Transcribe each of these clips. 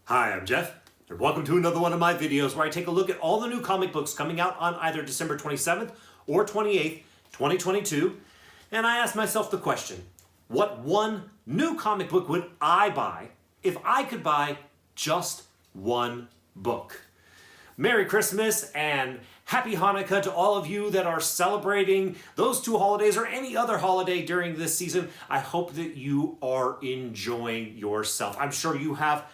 Hi, I'm Jeff, and welcome to another one of my videos where I take a look at all the new comic books coming out on either December 27th or 28th, 2022, and I ask myself the question, what one new comic book would I buy if I could buy just one book? Merry Christmas and Happy Hanukkah to all of you that are celebrating those two holidays or any other holiday during this season. I hope that you are enjoying yourself. I'm sure you have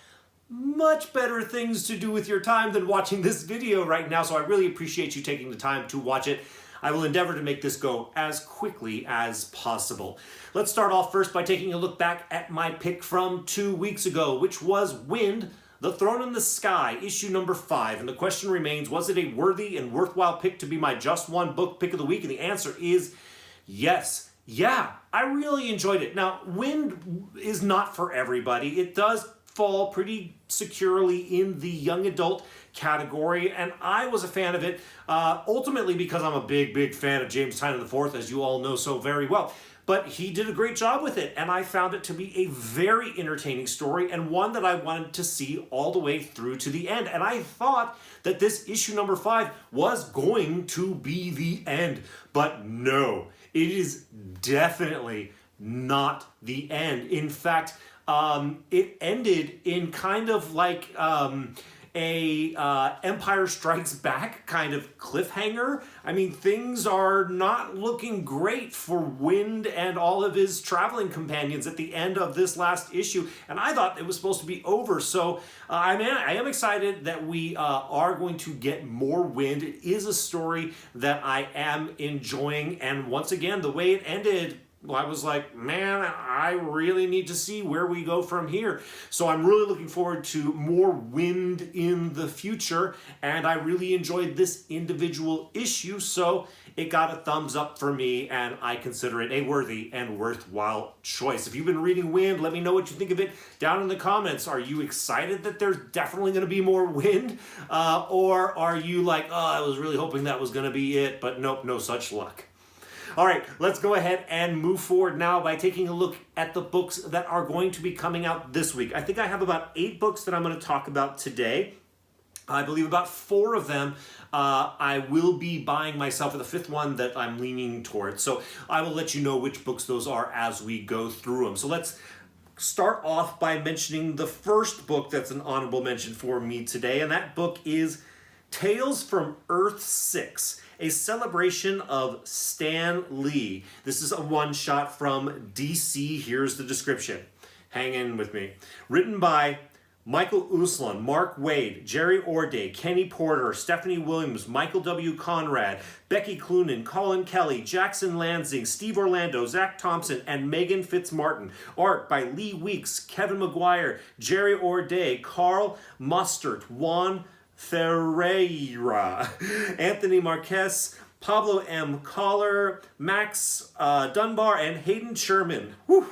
much better things to do with your time than watching this video right now, so I really appreciate you taking the time to watch it. I will endeavor to make this go as quickly as possible. Let's start off first by taking a look back at my pick from 2 weeks ago, which was Wind, The Throne in the Sky, issue number 5. And the question remains, was it a worthy and worthwhile pick to be my just one book pick of the week? And the answer is yes. Yeah, I really enjoyed it. Now, Wind is not for everybody. It does fall pretty securely in the young adult category, and I was a fan of it, ultimately because I'm a big fan of James Tynion IV, as you all know so very well. But he did a great job with it, and I found it to be a very entertaining story and one that I wanted to see all the way through to the end. And I thought that this issue number 5 was going to be the end, but no, it is definitely not the end. In fact, it ended in kind of like Empire Strikes Back kind of cliffhanger. I mean, things are not looking great for Wind and all of his traveling companions at the end of this last issue, and I thought it was supposed to be over. So I am excited that we are going to get more Wind. It is a story that I am enjoying, and once again, the way it ended, well, I was like, man, I really need to see where we go from here. So I'm really looking forward to more Wind in the future, and I really enjoyed this individual issue, so it got a thumbs up for me, and I consider it a worthy and worthwhile choice. If you've been reading Wind, let me know what you think of it down in the comments. Are you excited that there's definitely going to be more Wind? Or are you like, oh, I was really hoping that was going to be it, but nope, no such luck. All right, let's go ahead and move forward now by taking a look at the books that are going to be coming out this week. I think I have about 8 books that I'm going to talk about today. I believe about 4 of them I will be buying myself, and the 5th one that I'm leaning towards. So I will let you know which books those are as we go through them. So let's start off by mentioning the first book that's an honorable mention for me today, and that book is Tales from Earth-6, a celebration of Stan Lee. This is a one-shot from DC. Here's the description. Hang in with me. Written by Michael Uslan, Mark Waid, Jerry O'Day, Kenny Porter, Stephanie Williams, Michael W. Conrad, Becky Cloonan, Colin Kelly, Jackson Lansing, Steve Orlando, Zach Thompson, and Megan Fitzmartin. Art by Lee Weeks, Kevin McGuire, Jerry O'Day, Carl Mustard, Juan Ferreira, Anthony Marquez, Pablo M. Collar, Max Dunbar, and Hayden Sherman. Whew.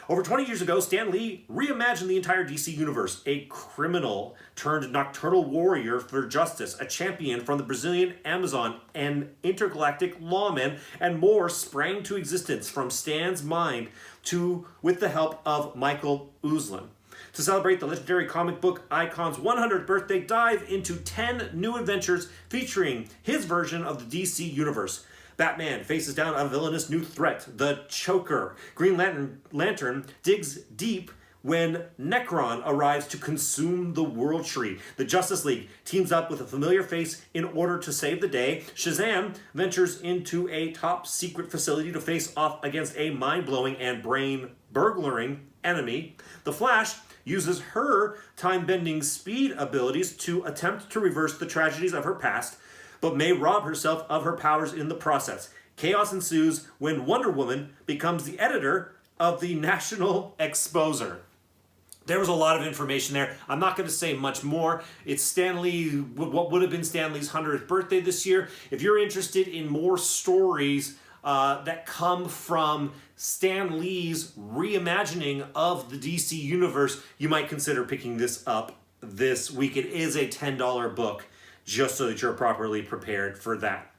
Over 20 years ago, Stan Lee reimagined the entire DC universe. A criminal turned nocturnal warrior for justice, a champion from the Brazilian Amazon, an intergalactic lawman, and more sprang to existence from Stan's mind with the help of Michael Uslan. To celebrate the legendary comic book icon's 100th birthday, dive into 10 new adventures featuring his version of the DC universe. Batman faces down a villainous new threat, the Choker. Green Lantern digs deep when Necron arrives to consume the World Tree. The Justice League teams up with a familiar face in order to save the day. Shazam ventures into a top-secret facility to face off against a mind-blowing and brain-burglaring enemy. The Flash uses her time-bending speed abilities to attempt to reverse the tragedies of her past, but may rob herself of her powers in the process. Chaos ensues when Wonder Woman becomes the editor of the National Exposer. There was a lot of information there. I'm not going to say much more. It's Stan Lee, what would have been Stan Lee's 100th birthday this year. If you're interested in more stories that come from Stan Lee's reimagining of the DC universe, you might consider picking this up this week. It is a $10 book, just so that you're properly prepared for that.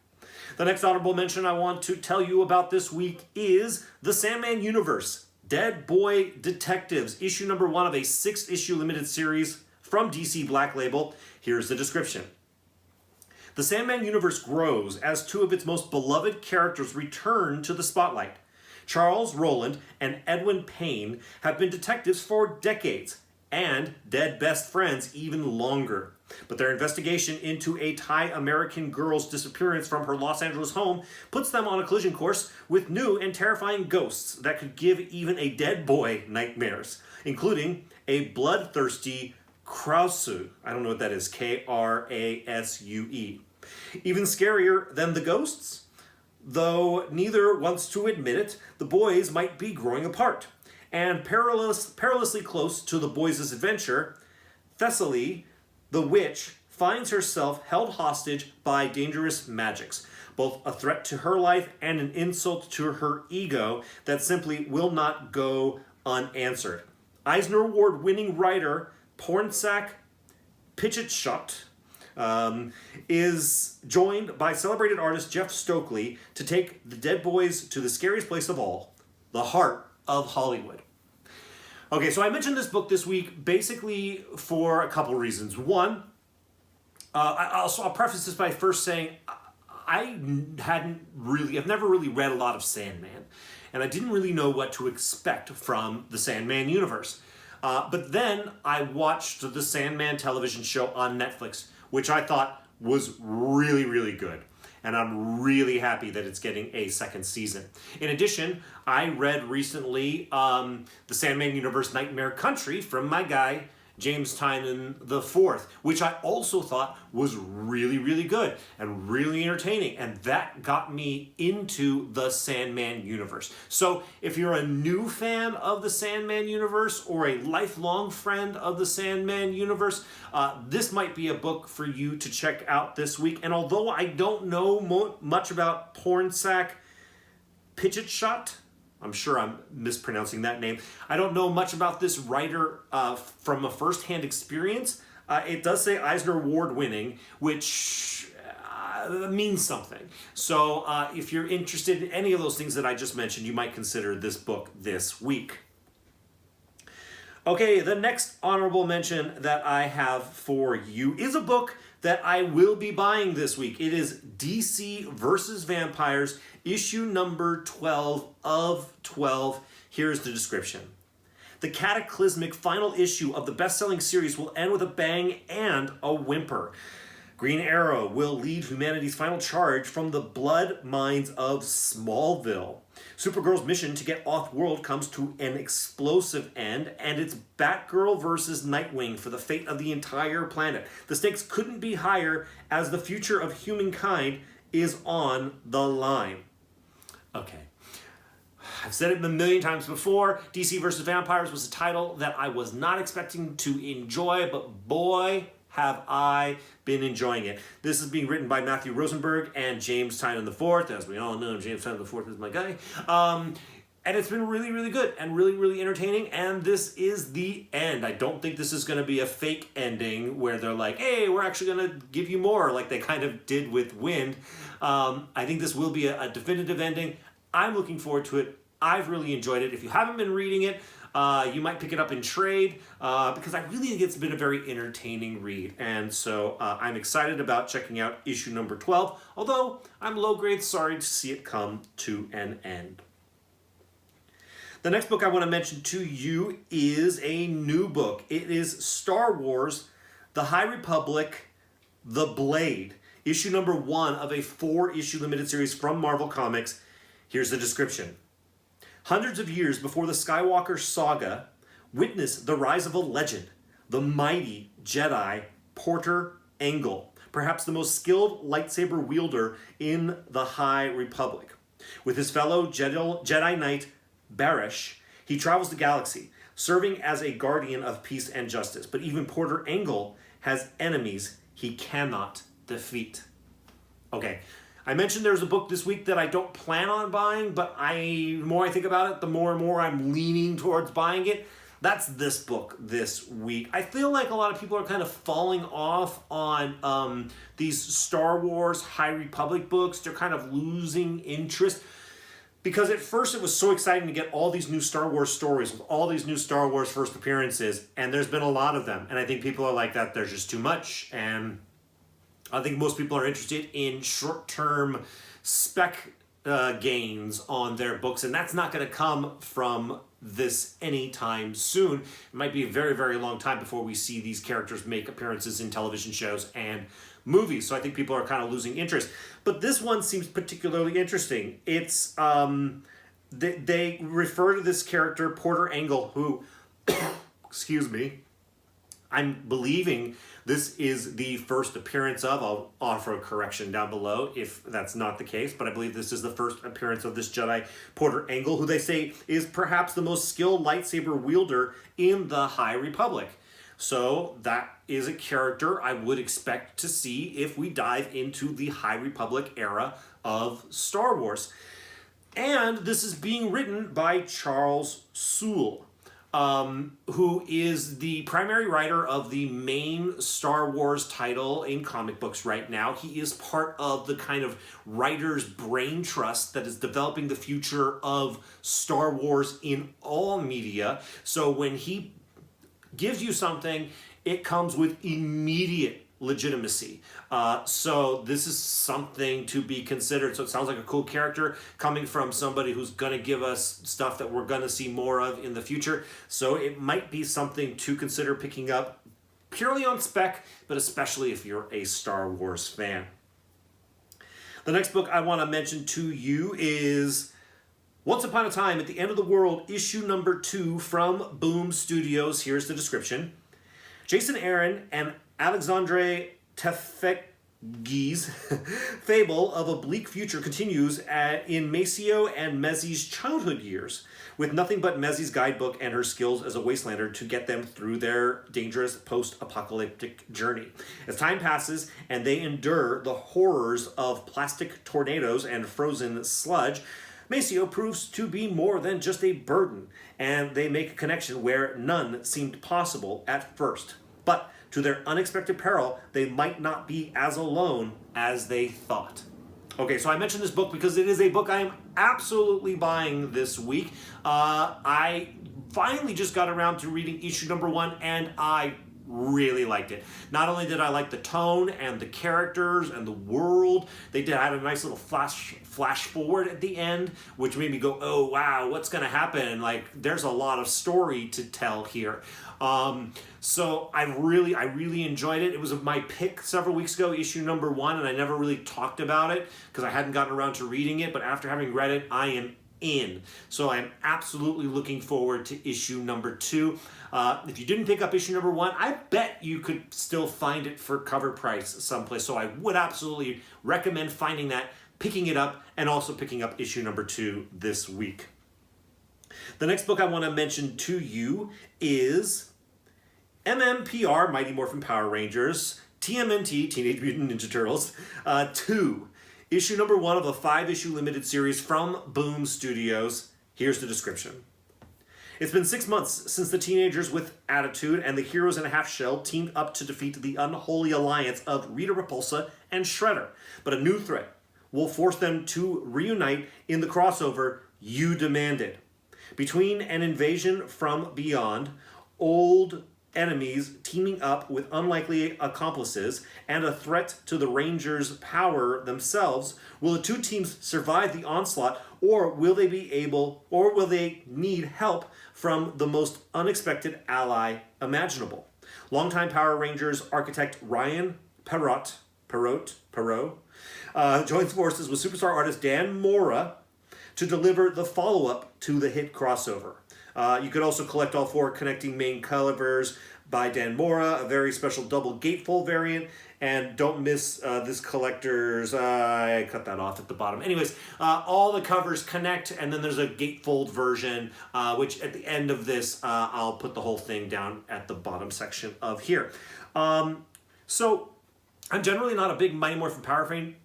The next honorable mention I want to tell you about this week is The Sandman Universe, Dead Boy Detectives, issue number 1 of a 6-issue limited series from DC Black Label. Here's the description. The Sandman universe grows as two of its most beloved characters return to the spotlight. Charles Rowland and Edwin Payne have been detectives for decades, and dead best friends even longer. But their investigation into a Thai American girl's disappearance from her Los Angeles home puts them on a collision course with new and terrifying ghosts that could give even a dead boy nightmares, including a bloodthirsty Krause. I don't know what that is. Krasue. Even scarier than the ghosts? Though neither wants to admit it, the boys might be growing apart. And perilously close to the boys' adventure, Thessaly, the witch, finds herself held hostage by dangerous magics, both a threat to her life and an insult to her ego that simply will not go unanswered. Eisner Award-winning writer Pornsak Pitchett is joined by celebrated artist Jeff Stokely to take the dead boys to the scariest place of all, the heart of Hollywood. Okay, so I mentioned this book this week basically for a couple reasons. One, I'll preface this by first saying I've never really read a lot of Sandman, and I didn't really know what to expect from the Sandman universe. But then I watched the Sandman television show on Netflix, which I thought was really, really good. And I'm really happy that it's getting a second season. In addition, I read recently the Sandman Universe Nightmare Country from my guy, James Tynan IV, which I also thought was really, really good and really entertaining. And that got me into the Sandman universe. So if you're a new fan of the Sandman universe or a lifelong friend of the Sandman universe, this might be a book for you to check out this week. And although I don't know much about Pornsak Pitchett, I'm sure I'm mispronouncing that name. I don't know much about this writer from a first-hand experience. It does say Eisner Award winning, which means something. So if you're interested in any of those things that I just mentioned, you might consider this book this week. Okay, the next honorable mention that I have for you is a book that I will be buying this week. It is DC versus Vampires, issue number 12 of 12. Here's the description. The cataclysmic final issue of the best-selling series will end with a bang and a whimper. Green Arrow will lead humanity's final charge from the blood mines of Smallville. Supergirl's mission to get off-world comes to an explosive end, and it's Batgirl versus Nightwing for the fate of the entire planet. The stakes couldn't be higher as the future of humankind is on the line. Okay. I've said it a million times before. DC vs. Vampires was a title that I was not expecting to enjoy, but boy, have I been enjoying it. This is being written by Matthew Rosenberg and James Tynan IV. As we all know, James Tynan IV is my guy. And it's been really, really good and really, really entertaining. And this is the end. I don't think this is going to be a fake ending where they're like, hey, we're actually going to give you more, like they kind of did with Wind. I think this will be a definitive ending. I'm looking forward to it. I've really enjoyed it. If you haven't been reading it, you might pick it up in trade because I really think it's been a very entertaining read. And so I'm excited about checking out issue number 12, although I'm low grade sorry to see it come to an end. The next book I want to mention to you is a new book. It is Star Wars, The High Republic, The Blade, issue number 1 of a 4-issue limited series from Marvel Comics. Here's the description. Hundreds of years before the Skywalker saga, witness the rise of a legend, the mighty Jedi Porter Engle, perhaps the most skilled lightsaber wielder in the High Republic. With his fellow Jedi Knight Barish, he travels the galaxy, serving as a guardian of peace and justice. But even Porter Engle has enemies he cannot defeat. Okay. I mentioned there's a book this week that I don't plan on buying, but the more I think about it, the more and more I'm leaning towards buying it. That's this book this week. I feel like a lot of people are kind of falling off on these Star Wars High Republic books. They're kind of losing interest. Because at first it was so exciting to get all these new Star Wars stories with all these new Star Wars first appearances, and there's been a lot of them. And I think people are like that, there's just too much. And I think most people are interested in short-term spec gains on their books, and that's not going to come from this anytime soon. It might be a very, very long time before we see these characters make appearances in television shows and movies. So I think people are kind of losing interest. But this one seems particularly interesting. It's they refer to this character, Porter Engle, who, excuse me, I'm believing this is the first appearance of, I'll offer a correction down below if that's not the case, but I believe this is the first appearance of this Jedi, Porter Engle, who they say is perhaps the most skilled lightsaber wielder in the High Republic. So that is a character I would expect to see if we dive into the High Republic era of Star Wars. And this is being written by Charles Soule, who is the primary writer of the main Star Wars title in comic books right now. He is part of the kind of writer's brain trust that is developing the future of Star Wars in all media. So when he gives you something, it comes with immediate legitimacy. So this is something to be considered. So it sounds like a cool character coming from somebody who's going to give us stuff that we're going to see more of in the future. So it might be something to consider picking up purely on spec, but especially if you're a Star Wars fan. The next book I want to mention to you is Once Upon a Time at the End of the World, issue number 2 from Boom Studios. Here's the description. Jason Aaron and Alexandre Tefegi's fable of a bleak future continues in Maceo and Mezzie's childhood years, with nothing but Mezzie's guidebook and her skills as a wastelander to get them through their dangerous post-apocalyptic journey. As time passes and they endure the horrors of plastic tornadoes and frozen sludge, Maceo proves to be more than just a burden, and they make a connection where none seemed possible at first. But to their unexpected peril, they might not be as alone as they thought. Okay, so I mentioned this book because it is a book I am absolutely buying this week. I finally just got around to reading issue number 1, and I really liked it. Not only did I like the tone and the characters and the world, they did have a nice little flash forward at the end, which made me go, oh wow, what's gonna happen? Like, there's a lot of story to tell here. So I really enjoyed it. It was my pick several weeks ago, issue number 1, and I never really talked about it because I hadn't gotten around to reading it, but after having read it, I am in. So I'm absolutely looking forward to issue number 2. If you didn't pick up issue number 1, I bet you could still find it for cover price someplace. So I would absolutely recommend finding that, picking it up, and also picking up issue number 2 this week. The next book I want to mention to you is MMPR, Mighty Morphin Power Rangers, TMNT, Teenage Mutant Ninja Turtles, 2. Issue number 1 of a 5-issue limited series from Boom Studios. Here's the description. It's been 6 months since the teenagers with attitude and the heroes in a half shell teamed up to defeat the unholy alliance of Rita Repulsa and Shredder. But a new threat will force them to reunite in the crossover you demanded. Between an invasion from beyond, old enemies teaming up with unlikely accomplices, and a threat to the Rangers' power themselves, will the two teams survive the onslaught, or will they need help from the most unexpected ally imaginable? Longtime Power Rangers architect Ryan Perot joins forces with superstar artist Dan Mora to deliver the follow-up to the hit crossover. You could also collect all 4 connecting main covers by Dan Mora, a very special double gatefold variant, and don't miss this collector's, I cut that off at the bottom. Anyways, all the covers connect, and then there's a gatefold version, which at the end of this, I'll put the whole thing down at the bottom section of here. So I'm generally not a big Mighty Morphin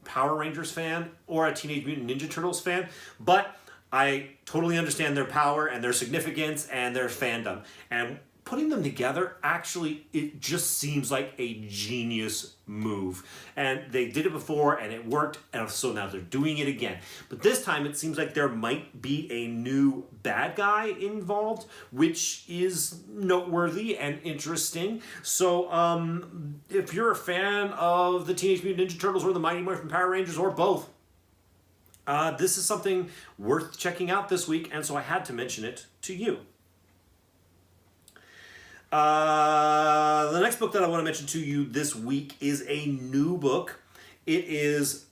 Power Rangers fan or a Teenage Mutant Ninja Turtles fan, but I totally understand their power and their significance and their fandom. And putting them together, actually, it just seems like a genius move. And they did it before and it worked, and so now they're doing it again. But this time it seems like there might be a new bad guy involved, which is noteworthy and interesting. So if you're a fan of the Teenage Mutant Ninja Turtles or the Mighty Morphin Power Rangers or both, this is something worth checking out this week, and so I had to mention it to you. The next book that I want to mention to you this week is a new book. It is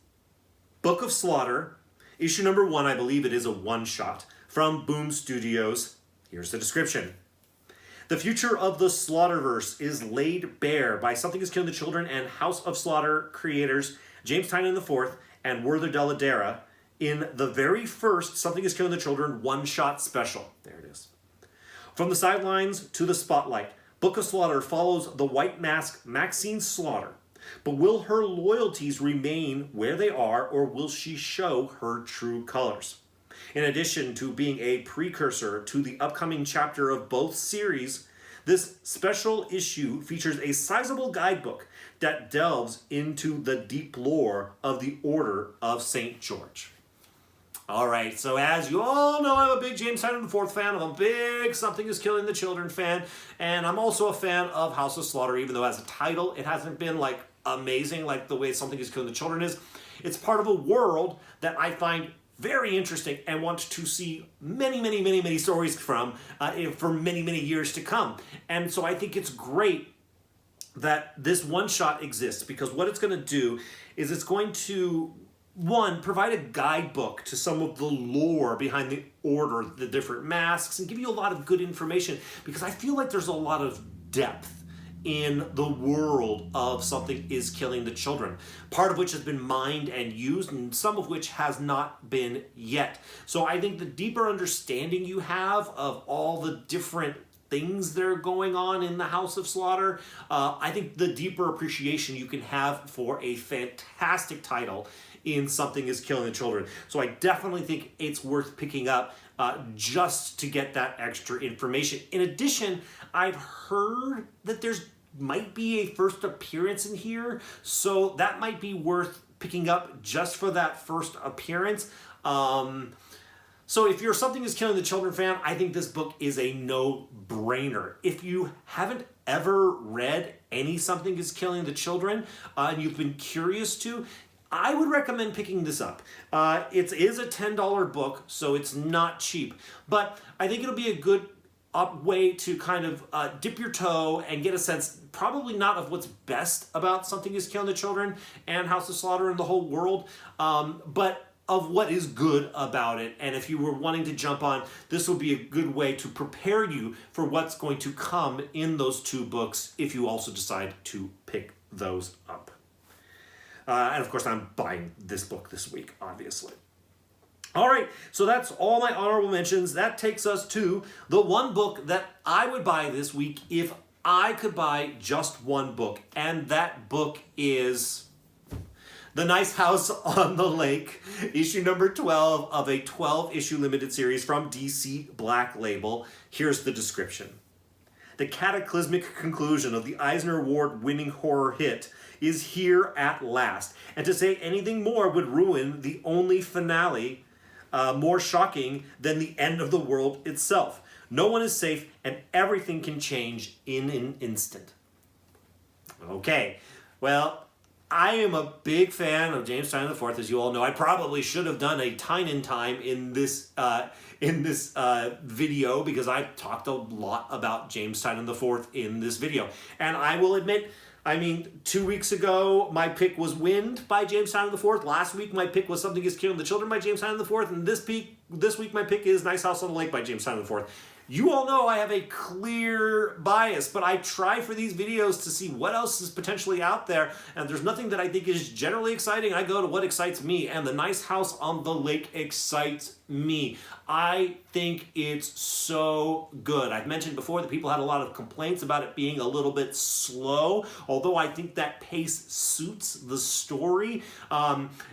Book of Slaughter, issue number 1. I believe it is a one-shot from Boom Studios. Here's the description. The future of the Slaughterverse is laid bare by Something is Killing the Children and House of Slaughter creators James Tynion IV and Werther Dell'Edera in the very first Something is Killing the Children one-shot special. There it is. From the sidelines to the spotlight, Book of Slaughter follows the White Mask Maxine Slaughter. But will her loyalties remain where they are, or will she show her true colors? In addition to being a precursor to the upcoming chapter of both series, this special issue features a sizable guidebook that delves into the deep lore of the Order of St. George. All right, so as you all know, I'm a big James Tynion IV fan. I'm a big Something is Killing the Children fan. And I'm also a fan of House of Slaughter, even though as a title, it hasn't been like amazing like the way Something is Killing the Children is. It's part of a world that I find very interesting and want to see many stories from for many years to come. And so I think it's great that this one-shot exists, because what it's going to do is it's going to, one, provide a guidebook to some of the lore behind the Order, the different masks, and give you a lot of good information, because I feel like there's a lot of depth in the world of Something is Killing the Children, part of which has been mined and used, and some of which has not been yet. So I think the deeper understanding you have of all the different things that are going on in the House of Slaughter, I think the deeper appreciation you can have for a fantastic title in Something is Killing the Children. So I definitely think it's worth picking up just to get that extra information. In addition, I've heard that there's might be a first appearance in here, so that might be worth picking up just for that first appearance. So if you're Something is Killing the Children fan, I think this book is a no-brainer. If you haven't ever read any Something is Killing the Children, and you've been curious to, I would recommend picking this up. It is a $10 book, so it's not cheap, but I think it'll be a good way to kind of dip your toe and get a sense, probably not of what's best about Something is Killing the Children and House of Slaughter and the whole world, but of what is good about it. And if you were wanting to jump on, this will be a good way to prepare you for what's going to come in those two books if you also decide to pick those up. And of course, I'm buying this book this week, obviously. All right, so that's all my honorable mentions. That takes us to the one book that I would buy this week if I could buy just one book. And that book is The Nice House on the Lake, issue number 12 of a 12-issue limited series from DC Black Label. Here's the description. The cataclysmic conclusion of the Eisner Award-winning horror hit is here at last. And to say anything more would ruin the only finale more shocking than the end of the world itself. No one is safe, and everything can change in an instant. Okay, well, I am a big fan of James Tynion IV, as you all know. I probably should have done a Tynion time in this video, because I talked a lot about James Tynion IV in this video. And I will admit, 2 weeks ago, my pick was Wind by James Tynion IV. Last week, my pick was Something is Killing the Children by James Tynion IV. And this week, my pick is Nice House on the Lake by James Tynion IV. You all know I have a clear bias, but I try for these videos to see what else is potentially out there, and if there's nothing that I think is generally exciting, I go to what excites me, and The Nice House on the Lake excites me. I think it's so good. I've mentioned before that people had a lot of complaints about it being a little bit slow, although I think that pace suits the story.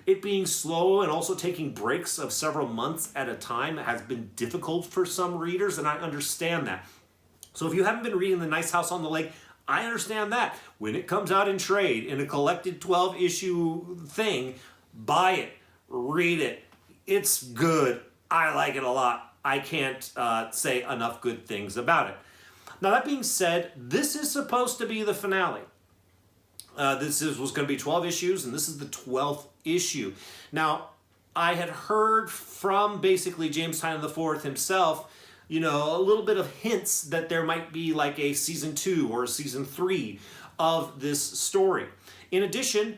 It being slow and also taking breaks of several months at a time has been difficult for some readers, and I understand that. So if you haven't been reading The Nice House on the Lake, I understand that. When it comes out in trade, in a collected 12-issue thing, buy it, read it. It's good. I like it a lot. I can't say enough good things about it. Now, that being said, this is supposed to be the finale. Was going to be 12 issues, and this is the 12th issue. Now, I had heard from basically James Tynion IV himself, you know, a little bit of hints that there might be like a season 2 or a season 3 of this story. In addition,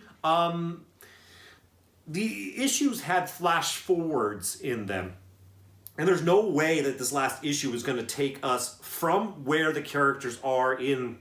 the issues had flash forwards in them. And there's no way that this last issue is going to take us from where the characters are in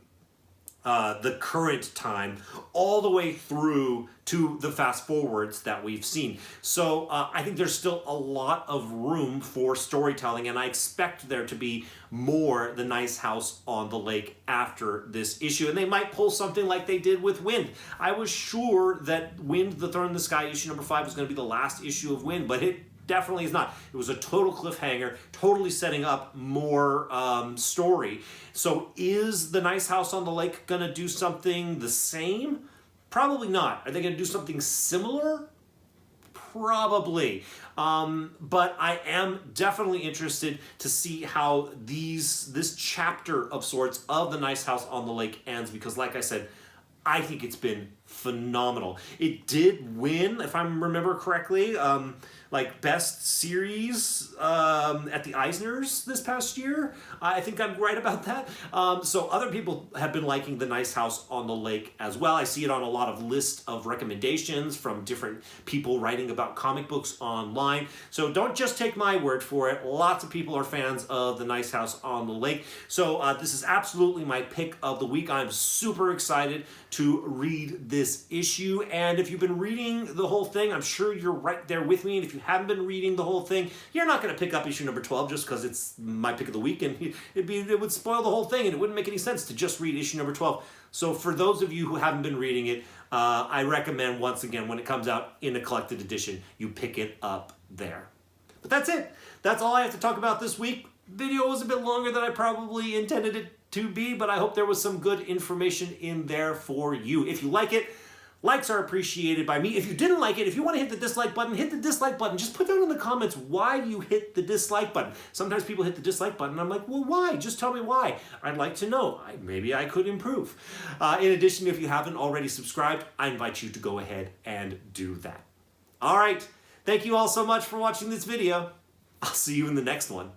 the current time all the way through to the fast forwards that we've seen. So I think there's still a lot of room for storytelling, and I expect there to be more The Nice House on the Lake after this issue. And they might pull something like they did with Wind. I was sure that Wind, the Thorn in the Sky, issue number 5 was going to be the last issue of Wind, but it definitely is not. It was a total cliffhanger, totally setting up more story. So is The Nice House on the Lake going to do something the same? Probably not. Are they going to do something similar? Probably. But I am definitely interested to see how this chapter of sorts of The Nice House on the Lake ends, because like I said, I think it's been phenomenal. It did win, if I remember correctly, like Best Series at the Eisners this past year. I think I'm right about that. So other people have been liking The Nice House on the Lake as well. I see it on a lot of lists of recommendations from different people writing about comic books online. So don't just take my word for it. Lots of people are fans of The Nice House on the Lake. So this is absolutely my pick of the week. I'm super excited to read this issue. And if you've been reading the whole thing, I'm sure you're right there with me. And if you haven't been reading the whole thing, you're not going to pick up issue number 12 just because it's my pick of the week, and it would spoil the whole thing, and it wouldn't make any sense to just read issue number 12. So for those of you who haven't been reading it, I recommend, once again, when it comes out in a collected edition, you pick it up there. But that's it. That's all I have to talk about this week. Video was a bit longer than I probably intended it to be, but I hope there was some good information in there for you. If you like it, likes are appreciated by me. If you didn't like it, if you want to hit the dislike button, hit the dislike button. Just put down in the comments why you hit the dislike button. Sometimes people hit the dislike button, and I'm like, well, why? Just tell me why. I'd like to know. Maybe I could improve. In addition, if you haven't already subscribed, I invite you to go ahead and do that. All right. Thank you all so much for watching this video. I'll see you in the next one.